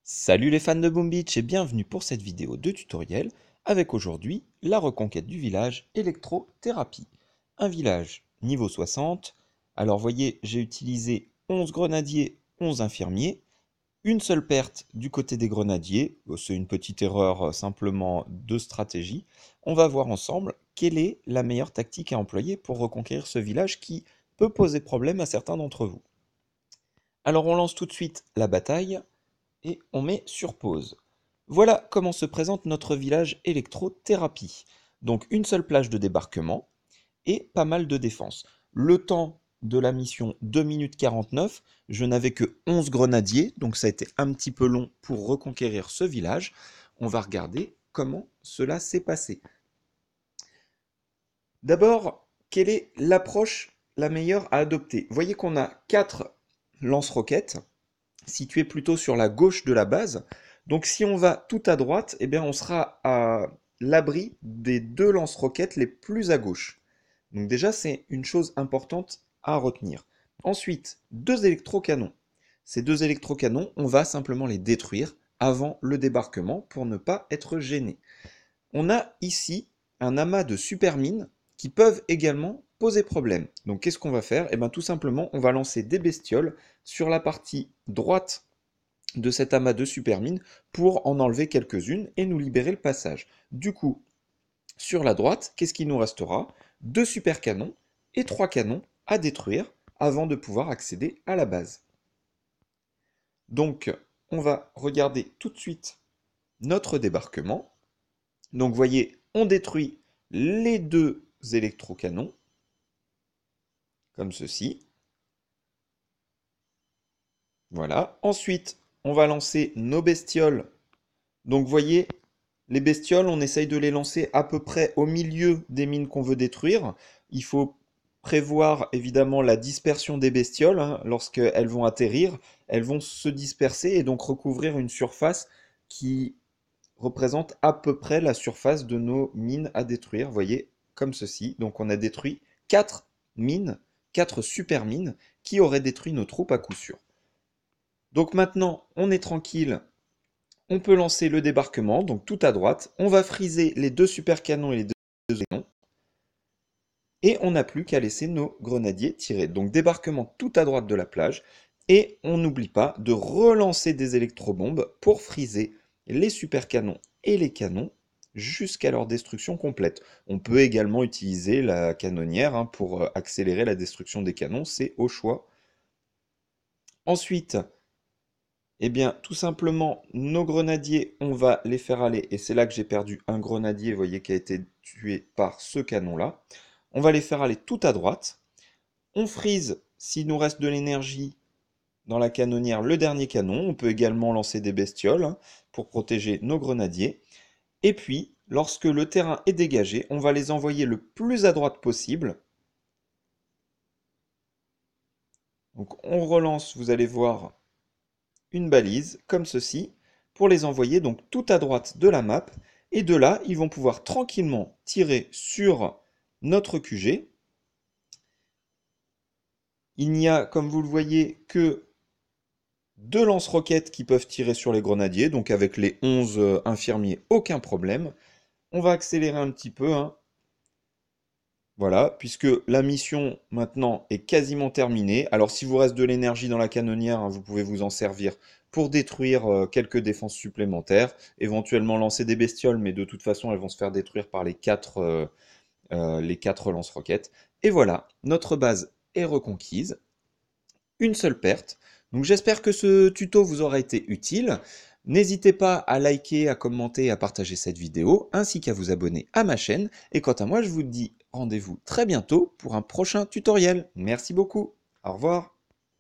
Salut les fans de Boom Beach et bienvenue pour cette vidéo de tutoriel avec aujourd'hui la reconquête du village électrothérapie. Un village niveau 60. Alors voyez, j'ai utilisé 11 grenadiers, 11 infirmiers. Une seule perte du côté des grenadiers. C'est une petite erreur simplement de stratégie. On va voir ensemble quelle est la meilleure tactique à employer pour reconquérir ce village qui peut poser problème à certains d'entre vous. Alors on lance tout de suite la bataille et on met sur pause. Voilà comment se présente notre village électrothérapie. Donc une seule plage de débarquement et pas mal de défense. Le temps de la mission 2 minutes 49, je n'avais que 11 grenadiers, donc ça a été un petit peu long pour reconquérir ce village. On va regarder comment cela s'est passé. D'abord, quelle est l'approche la meilleure à adopter? Vous voyez qu'on a 4 lance-roquettes situé plutôt sur la gauche de la base. Donc si on va tout à droite, eh bien on sera à l'abri des deux lance-roquettes les plus à gauche. Donc déjà c'est une chose importante à retenir. Ensuite, deux électrocanons. Ces deux électrocanons, on va simplement les détruire avant le débarquement pour ne pas être gêné. On a ici un amas de supermines qui peuvent également poser problème. Donc qu'est-ce qu'on va faire? Eh bien tout simplement, on va lancer des bestioles sur la partie droite de cet amas de supermines pour en enlever quelques-unes et nous libérer le passage. Du coup, sur la droite, qu'est-ce qu'il nous restera? Deux super canons et trois canons à détruire avant de pouvoir accéder à la base. Donc, on va regarder tout de suite notre débarquement. Donc, vous voyez, on détruit les deux électrocanons, comme ceci. Voilà. Ensuite, on va lancer nos bestioles. Donc, vous voyez, les bestioles, on essaye de les lancer à peu près au milieu des mines qu'on veut détruire. Il faut prévoir évidemment la dispersion des bestioles, hein. Lorsqu'elles vont atterrir, elles vont se disperser et donc recouvrir une surface qui représente à peu près la surface de nos mines à détruire. Vous voyez, comme ceci. Donc on a détruit 4 mines, 4 super mines qui auraient détruit nos troupes à coup sûr. Donc maintenant, on est tranquille. On peut lancer le débarquement, donc tout à droite. On va friser les deux super canons et les deux canons. Et on n'a plus qu'à laisser nos grenadiers tirer. Donc débarquement tout à droite de la plage. Et on n'oublie pas de relancer des électrobombes pour friser les super canons et les canons jusqu'à leur destruction complète. On peut également utiliser la canonnière pour accélérer la destruction des canons, c'est au choix. Ensuite, eh bien, tout simplement, nos grenadiers, on va les faire aller, et c'est là que j'ai perdu un grenadier, vous voyez, qui a été tué par ce canon-là. On va les faire aller tout à droite. On frise, s'il nous reste de l'énergie, dans la canonnière, le dernier canon. On peut également lancer des bestioles pour protéger nos grenadiers. Et puis, lorsque le terrain est dégagé, on va les envoyer le plus à droite possible. Donc on relance, vous allez voir, une balise, comme ceci, pour les envoyer donc tout à droite de la map. Et de là, ils vont pouvoir tranquillement tirer sur notre QG. Il n'y a, comme vous le voyez, que deux lance-roquettes qui peuvent tirer sur les grenadiers. Donc avec les 11 infirmiers, aucun problème. On va accélérer un petit peu, hein. Voilà, puisque la mission maintenant est quasiment terminée. Alors s'il vous reste de l'énergie dans la canonnière, hein, vous pouvez vous en servir pour détruire quelques défenses supplémentaires, éventuellement lancer des bestioles, mais de toute façon elles vont se faire détruire par les quatre lance-roquettes. Et voilà, notre base est reconquise, une seule perte. Donc j'espère que ce tuto vous aura été utile. N'hésitez pas à liker, à commenter et à partager cette vidéo, ainsi qu'à vous abonner à ma chaîne. Et quant à moi, je vous dis rendez-vous très bientôt pour un prochain tutoriel. Merci beaucoup. Au revoir.